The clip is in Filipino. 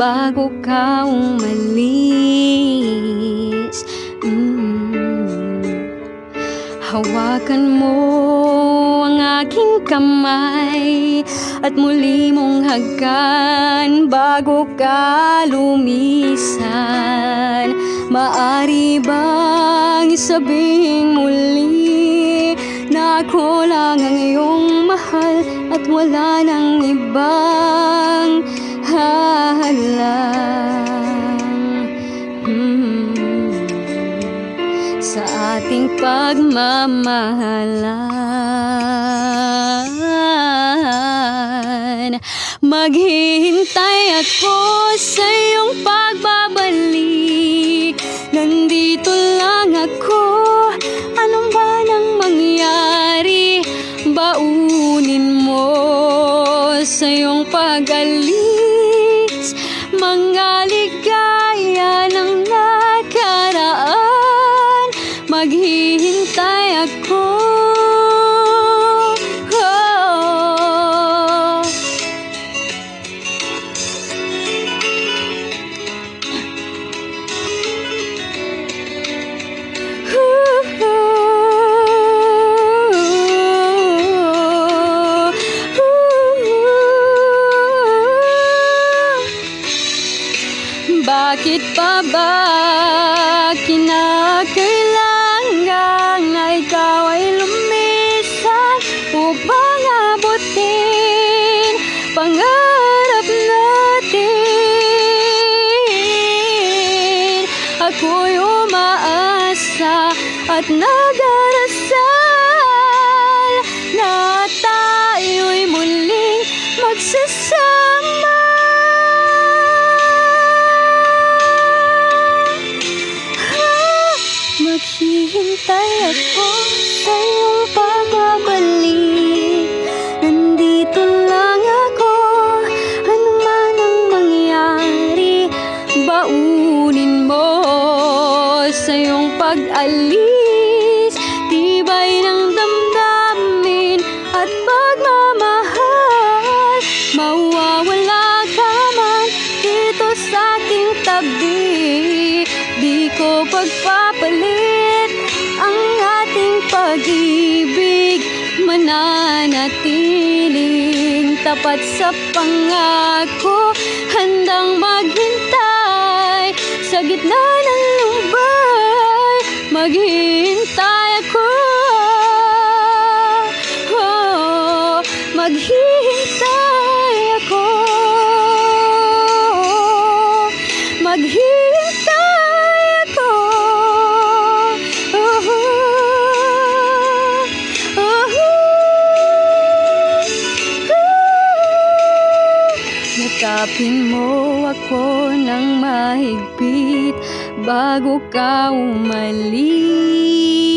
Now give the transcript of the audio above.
bago ka umalis. Hawakan mo ang aking kamay at muli mong hagkan bago ka lumisan. Maari bang sabihin muli na ako lang ang iyong mahal at wala nang ibang hahalang? Sa ating pagmamahalan, maghihintay ako sa iyong pagbabalik. Nandito lang ako, ano ba nang mangyari? Baunin mo sa iyong pag-alis mga ligaya ng nakaraan. Maghihintay ako. Bakit pa ba kinakailangan na ikaw ay lumisan upang abutin pangarap natin? Ako'y umaasa at nagdarasal na tayo'y muling magsasama. Maghihintay ako sa iyong pagbabalik. Nandito lang ako, ano man ang mangyari. Baunin mo sa iyong pag-alis tibay ng damdamin at pagmamahal. Mawawala ka man dito sa aking tabi, di ko pagpapalit ang ating pag-ibig. Mananatiling tapat sa pangako, handang maghintay sa gitna ng lumbay. Maghihintay ako, maghihintay ako, maghihintay ako. Yakapin mo ako ng mahigpit bago ka umalis.